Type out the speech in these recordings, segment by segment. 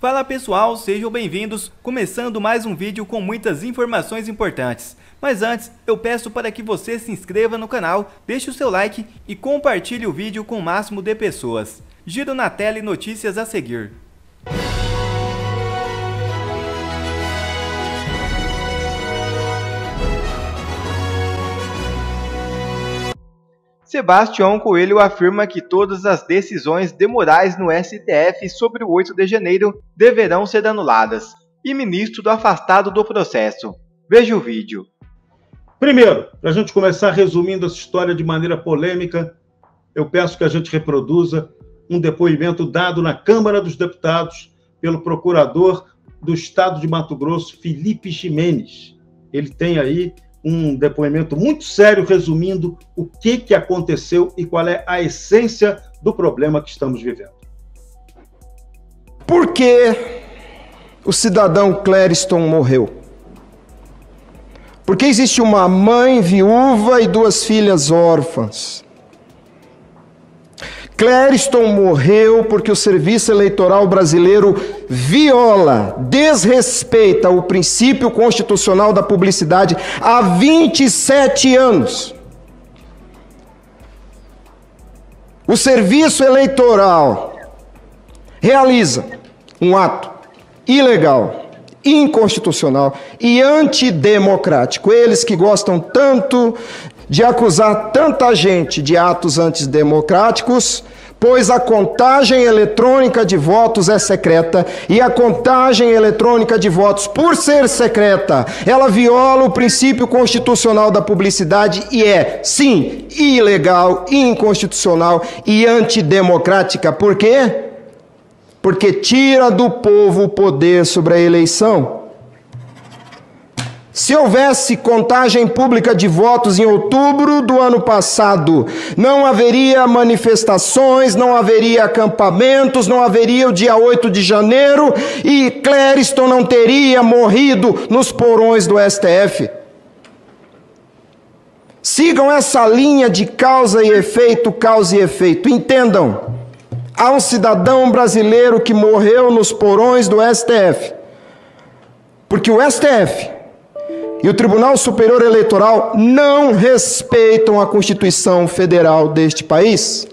Fala pessoal, sejam bem-vindos, começando mais um vídeo com muitas informações importantes. Mas antes, eu peço para que você se inscreva no canal, deixe o seu like e compartilhe o vídeo com o máximo de pessoas. Giro na tela e notícias a seguir. Sebastião Coelho afirma que todas as decisões demorais no STF sobre o 8 de janeiro deverão ser anuladas. E ministro afastado do processo. Veja o vídeo. Primeiro, para a gente começar resumindo essa história de maneira polêmica, eu peço que a gente reproduza um depoimento dado na Câmara dos Deputados pelo procurador do Estado de Mato Grosso, Felipe Ximenes. Ele tem aí um depoimento muito sério resumindo o que aconteceu e qual é a essência do problema que estamos vivendo. Por que o cidadão Clériston morreu? Porque existe uma mãe viúva e duas filhas órfãs. Clériston morreu porque o Serviço Eleitoral Brasileiro viola, desrespeita o princípio constitucional da publicidade há 27 anos. O Serviço Eleitoral realiza um ato ilegal, inconstitucional e antidemocrático. Eles que gostam tanto de acusar tanta gente de atos antidemocráticos, pois a contagem eletrônica de votos é secreta, e a contagem eletrônica de votos, por ser secreta, ela viola o princípio constitucional da publicidade e é, sim, ilegal, inconstitucional e antidemocrática. Por quê? Porque tira do povo o poder sobre a eleição. Se houvesse contagem pública de votos em outubro do ano passado, não haveria manifestações, não haveria acampamentos, não haveria o dia 8 de janeiro e Clériston não teria morrido nos porões do STF. Sigam essa linha de causa e efeito, causa e efeito. Entendam, há um cidadão brasileiro que morreu nos porões do STF, porque o STF e o Tribunal Superior Eleitoral não respeitam a Constituição Federal deste país.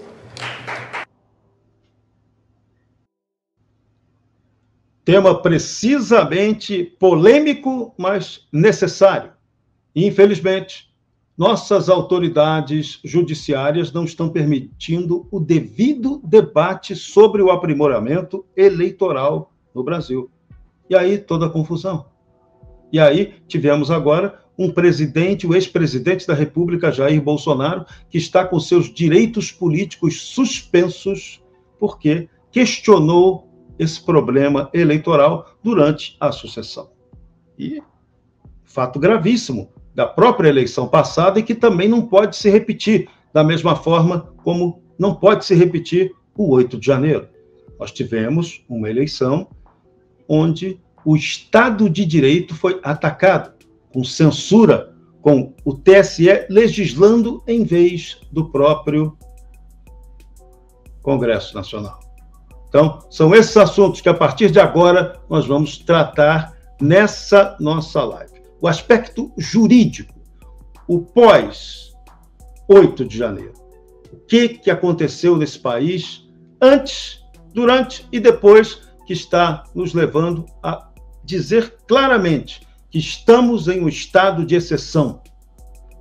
Tema precisamente polêmico, mas necessário. E, infelizmente, nossas autoridades judiciárias não estão permitindo o devido debate sobre o aprimoramento eleitoral no Brasil. E aí toda a confusão. E aí tivemos agora um presidente, o ex-presidente da República, Jair Bolsonaro, que está com seus direitos políticos suspensos porque questionou esse problema eleitoral durante a sucessão. E fato gravíssimo da própria eleição passada e que também não pode se repetir da mesma forma como não pode se repetir o 8 de janeiro. Nós tivemos uma eleição onde o Estado de Direito foi atacado, com censura, com o TSE legislando em vez do próprio Congresso Nacional. Então, são esses assuntos que, a partir de agora, nós vamos tratar nessa nossa live. O aspecto jurídico, o pós-8 de janeiro. O que aconteceu nesse país antes, durante e depois, que está nos levando a dizer claramente que estamos em um estado de exceção.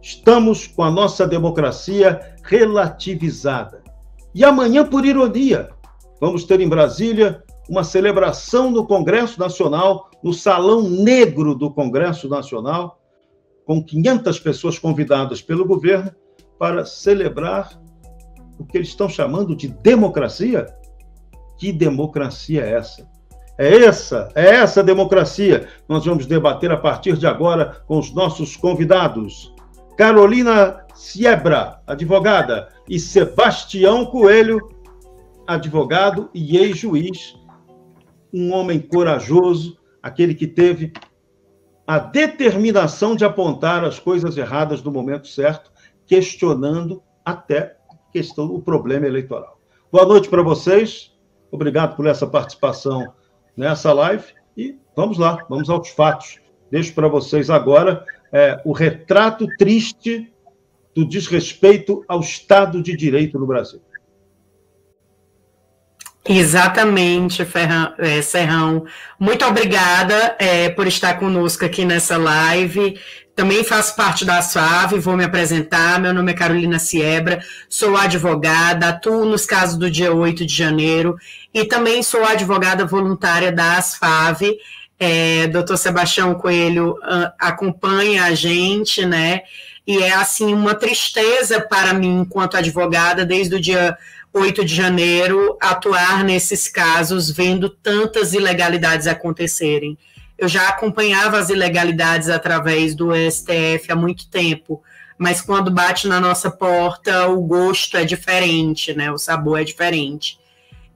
Estamos com a nossa democracia relativizada. E amanhã, por ironia, vamos ter em Brasília uma celebração no Congresso Nacional, no Salão Negro do Congresso Nacional, com 500 pessoas convidadas pelo governo para celebrar o que eles estão chamando de democracia. Que democracia é essa? É essa democracia. Nós vamos debater a partir de agora com os nossos convidados. Carolina Siebra, advogada, e Sebastião Coelho, advogado e ex-juiz, um homem corajoso, aquele que teve a determinação de apontar as coisas erradas no momento certo, questionando até o problema eleitoral. Boa noite para vocês. Obrigado por essa participação nessa live e vamos lá, vamos aos fatos. Deixo para vocês agora o retrato triste do desrespeito ao Estado de Direito no Brasil. Exatamente, Serrão. Muito obrigada por estar conosco aqui nessa live. Também faço parte da ASFAV, vou me apresentar. Meu nome é Carolina Siebra, sou advogada, atuo nos casos do dia 8 de janeiro e também sou advogada voluntária da ASFAV. Dr. Sebastião Coelho acompanha a gente, né? E é, assim, uma tristeza para mim, enquanto advogada, desde o dia 8 de janeiro, atuar nesses casos, vendo tantas ilegalidades acontecerem. Eu já acompanhava as ilegalidades através do STF há muito tempo, mas quando bate na nossa porta, o gosto é diferente, né? O sabor é diferente.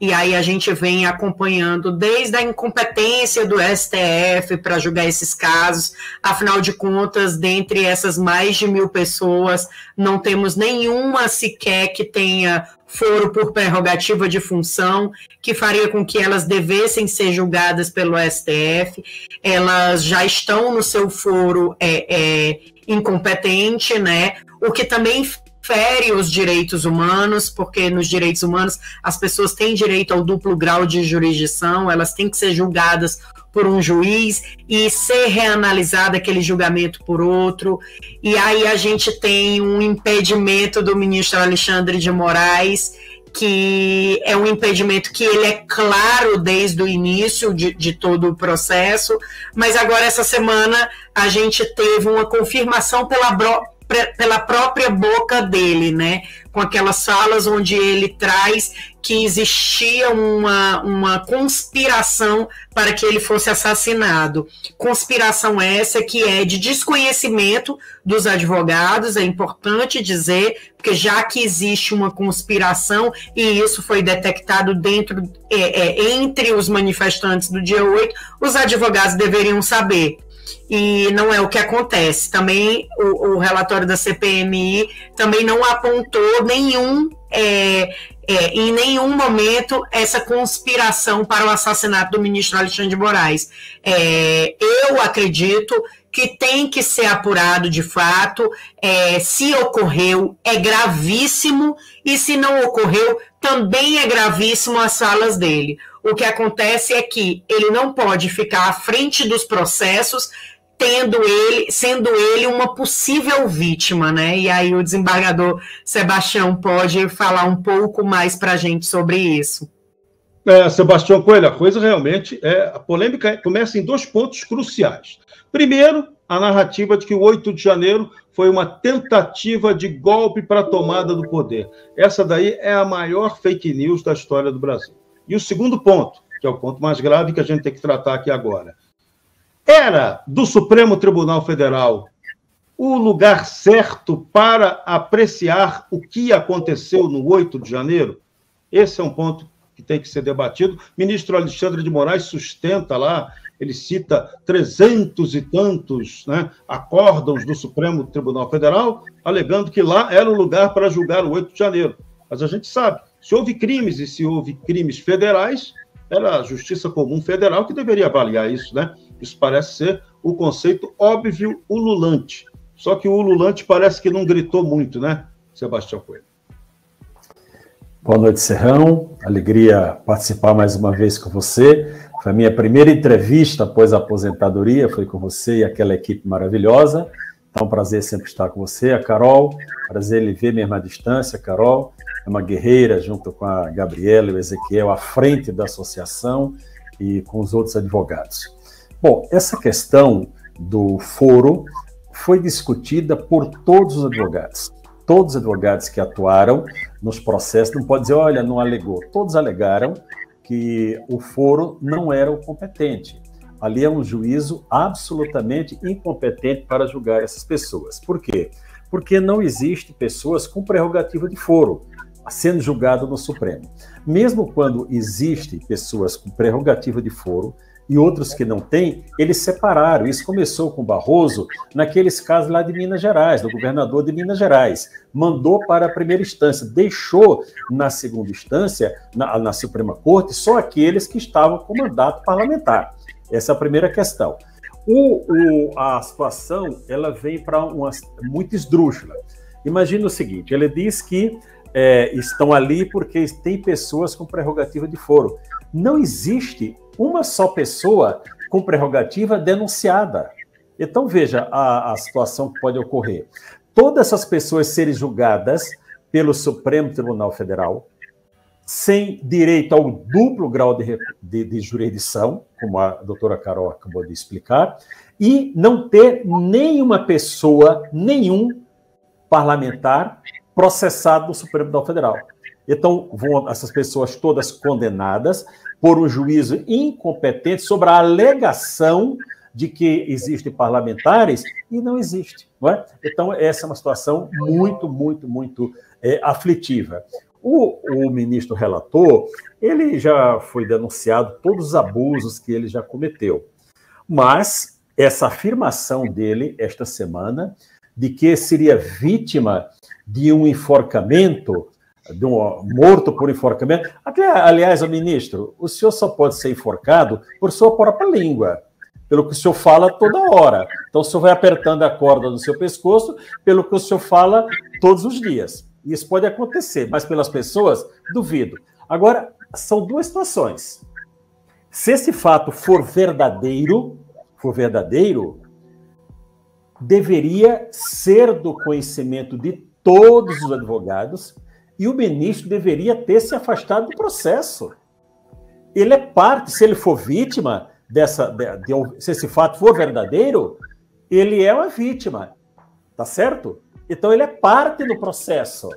E aí a gente vem acompanhando desde a incompetência do STF para julgar esses casos. Afinal de contas, dentre essas mais de 1.000 pessoas, não temos nenhuma sequer que tenha foro por prerrogativa de função, que faria com que elas devessem ser julgadas pelo STF. Elas já estão no seu foro incompetente, né? O que também fere os direitos humanos, porque nos direitos humanos as pessoas têm direito ao duplo grau de jurisdição, elas têm que ser julgadas por um juiz e ser reanalisado aquele julgamento por outro. E aí a gente tem um impedimento do ministro Alexandre de Moraes, que é um impedimento que ele é claro desde o início de todo o processo, mas agora essa semana a gente teve uma confirmação pela própria boca dele, né? Com aquelas falas onde ele traz que existia uma conspiração para que ele fosse assassinado. Conspiração essa que é de desconhecimento dos advogados, é importante dizer, porque já que existe uma conspiração, e isso foi detectado entre os manifestantes do dia 8, os advogados deveriam saber. E não é o que acontece. Também o relatório da CPMI também não apontou em nenhum momento essa conspiração para o assassinato do ministro Alexandre de Moraes. Eu acredito que tem que ser apurado de fato, se ocorreu, é gravíssimo, e se não ocorreu, também é gravíssimo as falas dele. O que acontece é que ele não pode ficar à frente dos processos, sendo ele uma possível vítima, né? E aí o desembargador Sebastião pode falar um pouco mais para a gente sobre isso. Sebastião Coelho, a coisa realmente a polêmica começa em 2 pontos cruciais. Primeiro, a narrativa de que o 8 de janeiro foi uma tentativa de golpe para a tomada do poder. Essa daí é a maior fake news da história do Brasil. E o segundo ponto, que é o ponto mais grave que a gente tem que tratar aqui agora. Era do Supremo Tribunal Federal o lugar certo para apreciar o que aconteceu no 8 de janeiro? Esse é um ponto que tem que ser debatido. O ministro Alexandre de Moraes sustenta lá, ele cita 300 e tantos, né, acórdãos do Supremo Tribunal Federal, alegando que lá era o lugar para julgar o 8 de janeiro. Mas a gente sabe, se houve crimes e se houve crimes federais, era a Justiça Comum Federal que deveria avaliar isso, né? Isso parece ser o conceito óbvio ululante. Só que o ululante parece que não gritou muito, né, Sebastião Coelho? Boa noite, Serrão. Alegria participar mais uma vez com você. Foi a minha primeira entrevista após a aposentadoria, foi com você e aquela equipe maravilhosa. Então, um prazer sempre estar com você. A Carol, prazer lhe ver mesmo à distância. A Carol é uma guerreira, junto com a Gabriela e o Ezequiel, à frente da associação e com os outros advogados. Bom, essa questão do foro foi discutida por todos os advogados. Todos os advogados que atuaram nos processos, não pode dizer, olha, não alegou. Todos alegaram que o foro não era o competente. Ali é um juízo absolutamente incompetente para julgar essas pessoas. Por quê? Porque não existe pessoas com prerrogativa de foro. sendo julgado no Supremo. Mesmo quando existem pessoas com prerrogativa de foro e outros que não têm, eles separaram. Isso começou com Barroso, naqueles casos lá de Minas Gerais, do governador de Minas Gerais. Mandou para a primeira instância, deixou na segunda instância, na Suprema Corte, só aqueles que estavam com mandato parlamentar. Essa é a primeira questão. A situação ela vem para muito esdrúxula. Imagina o seguinte, ele diz que estão ali porque tem pessoas com prerrogativa de foro. Não existe uma só pessoa com prerrogativa denunciada. Então, veja a situação que pode ocorrer. Todas essas pessoas serem julgadas pelo Supremo Tribunal Federal, sem direito ao duplo grau de jurisdição, como a doutora Carol acabou de explicar, e não ter nenhuma pessoa, nenhum parlamentar processado no Supremo Tribunal Federal. Então, vão essas pessoas todas condenadas por um juízo incompetente sobre a alegação de que existem parlamentares e não existe. Não é? Então, essa é uma situação muito aflitiva. O ministro relator, ele já foi denunciado todos os abusos que ele já cometeu. Mas essa afirmação dele, esta semana, de que seria vítima de um enforcamento, de um morto por enforcamento. Aliás, ministro, o senhor só pode ser enforcado por sua própria língua, pelo que o senhor fala toda hora. Então, o senhor vai apertando a corda no seu pescoço, pelo que o senhor fala todos os dias. Isso pode acontecer, mas pelas pessoas, duvido. Agora, são duas situações. Se esse fato for verdadeiro, deveria ser do conhecimento de todos os advogados e o ministro deveria ter se afastado do processo. Ele é parte, se ele for vítima se esse fato for verdadeiro, ele é uma vítima, tá certo? Então ele é parte do processo.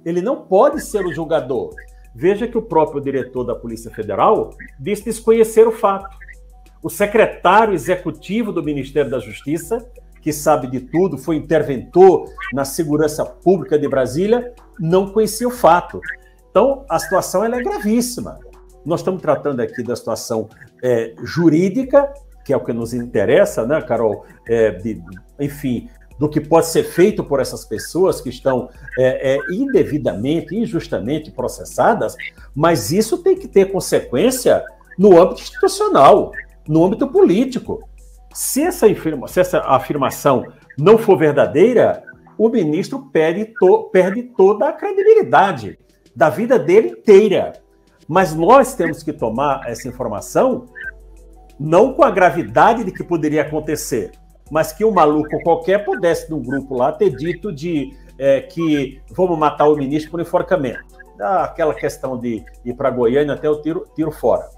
Ele não pode ser o julgador. Veja que o próprio diretor da Polícia Federal disse desconhecer o fato. O secretário executivo do Ministério da Justiça, que sabe de tudo, foi interventor na segurança pública de Brasília, não conhecia o fato. Então, a situação ela é gravíssima. Nós estamos tratando aqui da situação jurídica, que é o que nos interessa, né, Carol? Enfim, do que pode ser feito por essas pessoas que estão indevidamente, injustamente processadas, mas isso tem que ter consequência no âmbito institucional, no âmbito político. Se essa afirmação não for verdadeira, o ministro perde toda a credibilidade da vida dele inteira. Mas nós temos que tomar essa informação não com a gravidade de que poderia acontecer, mas que um maluco qualquer pudesse, num grupo lá, ter dito que vamos matar o ministro por enforcamento. Aquela questão de ir para Goiânia até o tiro fora.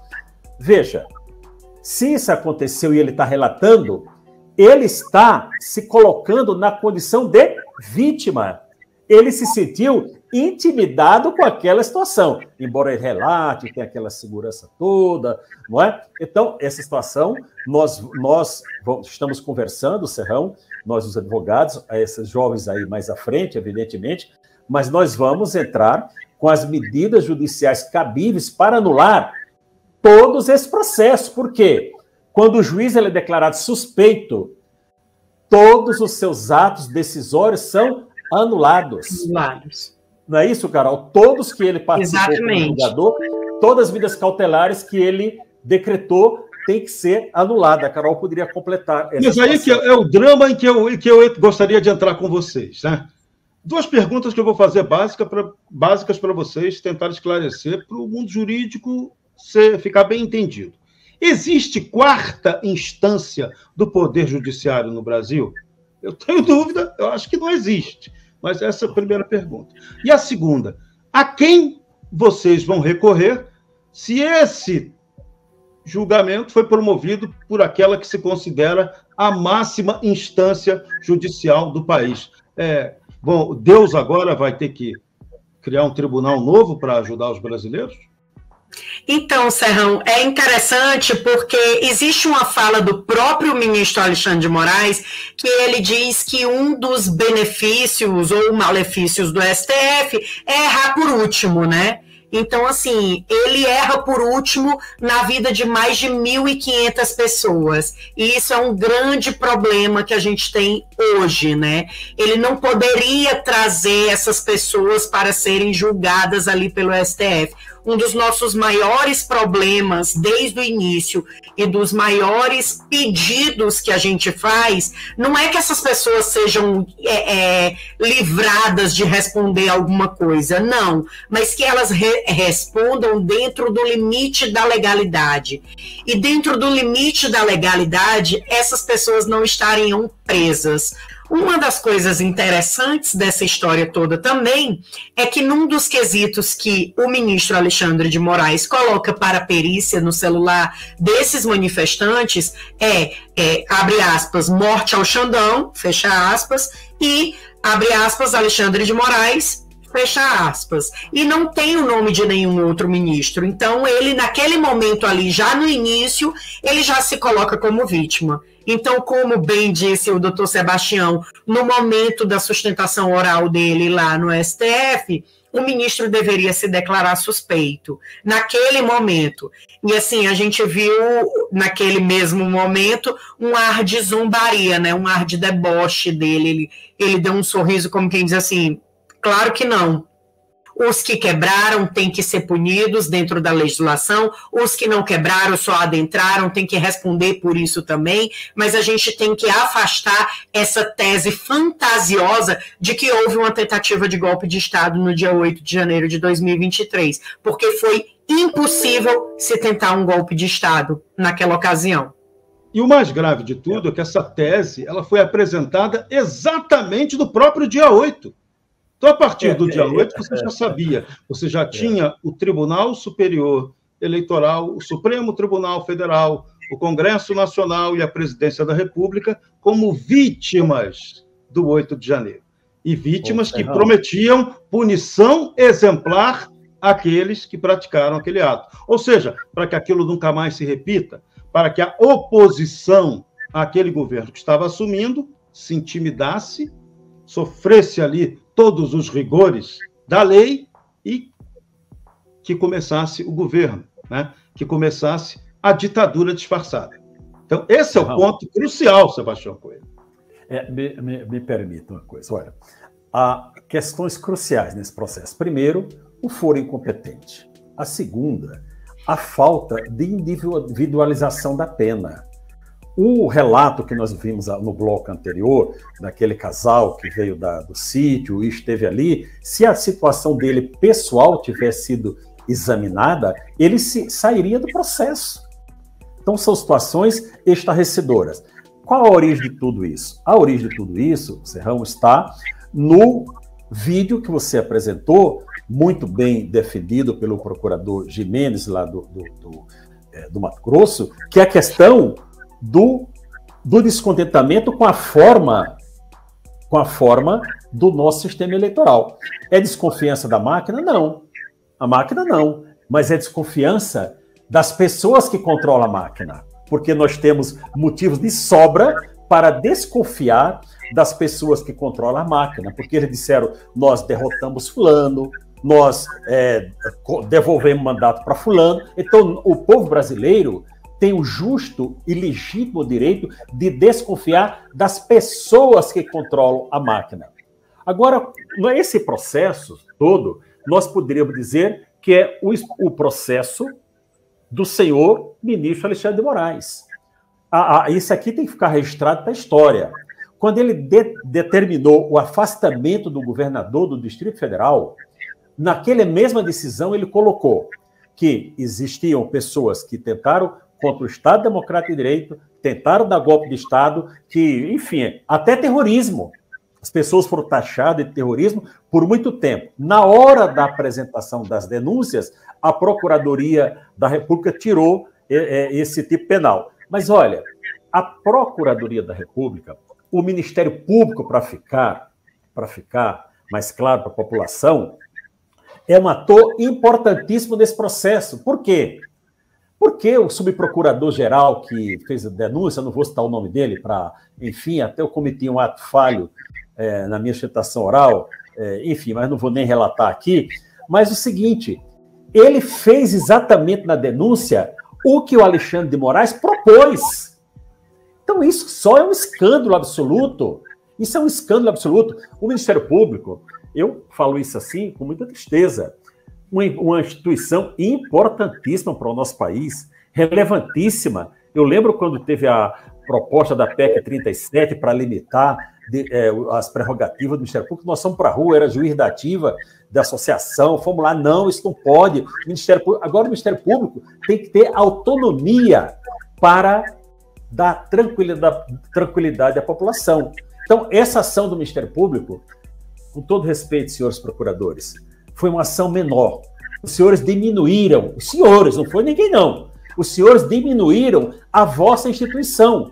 Veja, se isso aconteceu e ele está relatando, ele está se colocando na condição de vítima. Ele se sentiu intimidado com aquela situação, embora ele relate, tem aquela segurança toda, não é? Então, essa situação, nós estamos conversando, Serrão, nós os advogados, esses jovens aí mais à frente, evidentemente, mas nós vamos entrar com as medidas judiciais cabíveis para anular todos esses processos. Por quê? Quando o juiz ele é declarado suspeito, todos os seus atos decisórios são anulados. Não é isso, Carol? Todos que ele participou como julgador, todas as medidas cautelares que ele decretou têm que ser anuladas. A Carol poderia completar essa Mas aí que é o drama em que eu gostaria de entrar com vocês, né? Duas perguntas que eu vou fazer básicas para vocês tentar esclarecer para o mundo jurídico ficar bem entendido. Existe quarta instância do Poder Judiciário no Brasil? Eu tenho dúvida, eu acho que não existe. Mas essa é a primeira pergunta. E a segunda, a quem vocês vão recorrer se esse julgamento foi promovido por aquela que se considera a máxima instância judicial do país? Bom, Deus agora vai ter que criar um tribunal novo para ajudar os brasileiros? Então, Serrão, é interessante porque existe uma fala do próprio ministro Alexandre de Moraes que ele diz que um dos benefícios ou malefícios do STF é errar por último, né? Então, assim, ele erra por último na vida de mais de 1.500 pessoas. E isso é um grande problema que a gente tem hoje, né? Ele não poderia trazer essas pessoas para serem julgadas ali pelo STF. Um dos nossos maiores problemas desde o início e dos maiores pedidos que a gente faz, não é que essas pessoas sejam livradas de responder alguma coisa, não, mas que elas respondam dentro do limite da legalidade. E dentro do limite da legalidade, essas pessoas não estariam presas. Uma das coisas interessantes dessa história toda também é que num dos quesitos que o ministro Alexandre de Moraes coloca para a perícia no celular desses manifestantes abre aspas, morte ao Xandão, fecha aspas, e, abre aspas, Alexandre de Moraes, fecha aspas. E não tem o nome de nenhum outro ministro. Então, ele, naquele momento ali, já no início, ele já se coloca como vítima. Então, como bem disse o doutor Sebastião, no momento da sustentação oral dele lá no STF, o ministro deveria se declarar suspeito, naquele momento. E assim, a gente viu, naquele mesmo momento, um ar de zombaria, né? Um ar de deboche dele. Ele deu um sorriso como quem diz assim, claro que não. Os que quebraram têm que ser punidos dentro da legislação, os que não quebraram, só adentraram, têm que responder por isso também, mas a gente tem que afastar essa tese fantasiosa de que houve uma tentativa de golpe de Estado no dia 8 de janeiro de 2023, porque foi impossível se tentar um golpe de Estado naquela ocasião. E o mais grave de tudo é que essa tese ela foi apresentada exatamente no próprio dia 8. Então, a partir do dia 8, você já sabia, você já tinha o Tribunal Superior Eleitoral, o Supremo Tribunal Federal, o Congresso Nacional e a Presidência da República como vítimas do 8 de janeiro. E vítimas que prometiam punição exemplar àqueles que praticaram aquele ato. Ou seja, para que aquilo nunca mais se repita, para que a oposição àquele governo que estava assumindo se intimidasse, sofresse ali todos os rigores da lei e que começasse o governo, né? Que começasse a ditadura disfarçada. Então, esse é o ponto crucial, Sebastião Coelho. Me permita uma coisa. Olha, há questões cruciais nesse processo. Primeiro, o foro incompetente. A segunda, a falta de individualização da pena. O relato que nós vimos no bloco anterior, daquele casal que veio do sítio e esteve ali, se a situação dele pessoal tivesse sido examinada, ele sairia do processo. Então, são situações estarrecedoras. Qual a origem de tudo isso? A origem de tudo isso, Serrão, está no vídeo que você apresentou, muito bem defendido pelo procurador Jimenez, lá do Mato Grosso, que é a questão do descontentamento com a forma do nosso sistema eleitoral. É desconfiança da máquina? Não. A máquina não. Mas é desconfiança das pessoas que controlam a máquina. Porque nós temos motivos de sobra para desconfiar das pessoas que controlam a máquina. Porque eles disseram, nós derrotamos fulano, nós devolvemos mandato para fulano. Então, o povo brasileiro tem o justo e legítimo direito de desconfiar das pessoas que controlam a máquina. Agora, nesse processo todo, nós poderíamos dizer que é o processo do senhor ministro Alexandre de Moraes. Isso aqui tem que ficar registrado para a história. Quando ele determinou o afastamento do governador do Distrito Federal, naquela mesma decisão ele colocou que existiam pessoas que tentaram contra o Estado Democrático de Direito, tentaram dar golpe de Estado, que, enfim, até terrorismo. As pessoas foram taxadas de terrorismo por muito tempo. Na hora da apresentação das denúncias, a Procuradoria da República tirou esse tipo penal. Mas, olha, a Procuradoria da República, o Ministério Público, para ficar mais claro para a população, é um ator importantíssimo desse processo. Por quê? Porque o subprocurador-geral que fez a denúncia, não vou citar o nome dele, enfim, até eu cometi um ato falho na minha sustentação oral, enfim, mas não vou nem relatar aqui, mas o seguinte, ele fez exatamente na denúncia o que o Alexandre de Moraes propôs. Então isso só é um escândalo absoluto, isso é um escândalo absoluto. O Ministério Público, eu falo isso assim com muita tristeza, uma instituição importantíssima para o nosso país, relevantíssima. Eu lembro quando teve a proposta da PEC 37 para limitar as prerrogativas do Ministério Público, nós fomos para a rua, era juiz da ativa, da associação, fomos lá, não, isso não pode. Agora o Ministério Público tem que ter autonomia para dar tranquilidade à população. Então, essa ação do Ministério Público, com todo respeito, senhores procuradores, foi uma ação menor. Os senhores diminuíram, os senhores, não foi ninguém não, os senhores diminuíram a vossa instituição.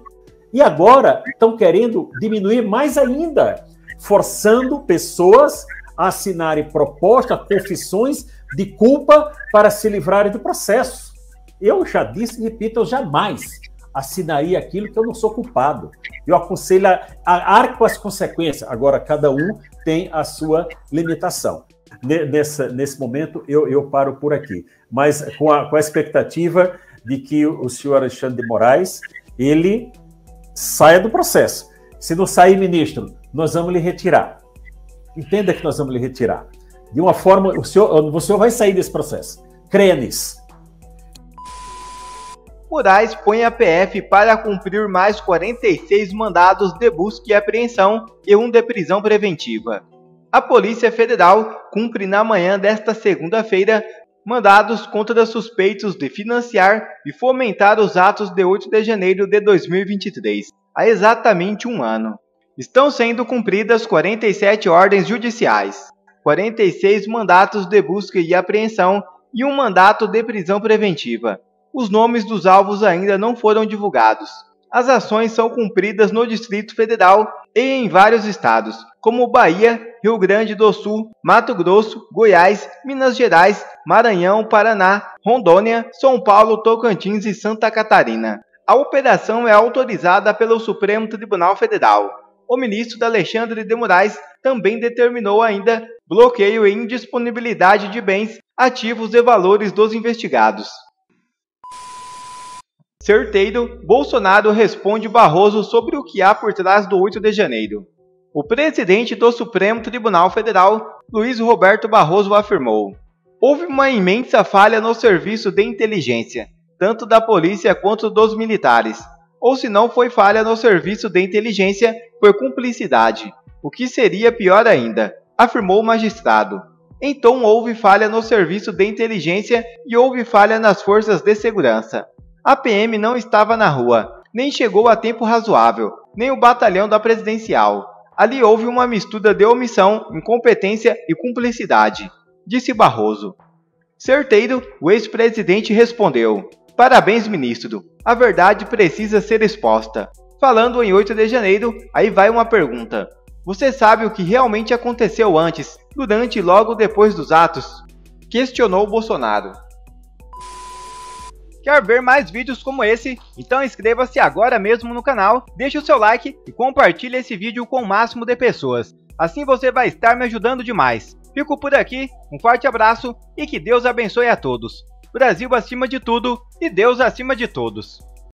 E agora estão querendo diminuir mais ainda, forçando pessoas a assinarem propostas, confissões de culpa para se livrarem do processo. Eu já disse e repito, eu jamais assinaria aquilo que eu não sou culpado. Eu aconselho a arcar com as consequências. Agora, cada um tem a sua limitação. Nesse momento, eu paro por aqui. Mas com a expectativa de que o senhor Alexandre de Moraes, ele saia do processo. Se não sair, ministro, nós vamos lhe retirar. Entenda que nós vamos lhe retirar. De uma forma, o senhor vai sair desse processo. Creia nisso. Moraes põe a PF para cumprir mais 46 mandados de busca e apreensão e um de prisão preventiva. A Polícia Federal cumpre na manhã desta segunda-feira mandados contra suspeitos de financiar e fomentar os atos de 8 de janeiro de 2023, há exatamente um ano. Estão sendo cumpridas 47 ordens judiciais, 46 mandatos de busca e apreensão e um mandato de prisão preventiva. Os nomes dos alvos ainda não foram divulgados. As ações são cumpridas no Distrito Federal e em vários estados, como Bahia, Rio Grande do Sul, Mato Grosso, Goiás, Minas Gerais, Maranhão, Paraná, Rondônia, São Paulo, Tocantins e Santa Catarina. A operação é autorizada pelo Supremo Tribunal Federal. O ministro Alexandre de Moraes também determinou ainda bloqueio e indisponibilidade de bens, ativos e valores dos investigados. Certeiro, Bolsonaro responde Barroso sobre o que há por trás do 8 de janeiro. O presidente do Supremo Tribunal Federal, Luiz Roberto Barroso, afirmou: houve uma imensa falha no serviço de inteligência, tanto da polícia quanto dos militares. Ou se não foi falha no serviço de inteligência, foi cumplicidade, o que seria pior ainda, afirmou o magistrado. Então houve falha no serviço de inteligência e houve falha nas forças de segurança. A PM não estava na rua, nem chegou a tempo razoável, nem o batalhão da presidencial. Ali houve uma mistura de omissão, incompetência e cumplicidade, disse Barroso. Certeiro, o ex-presidente respondeu: parabéns, ministro, a verdade precisa ser exposta. Falando em 8 de janeiro, aí vai uma pergunta. Você sabe o que realmente aconteceu antes, durante e logo depois dos atos? Questionou Bolsonaro. Quer ver mais vídeos como esse? Então inscreva-se agora mesmo no canal, deixe o seu like e compartilhe esse vídeo com o máximo de pessoas. Assim você vai estar me ajudando demais. Fico por aqui, um forte abraço e que Deus abençoe a todos. Brasil acima de tudo e Deus acima de todos.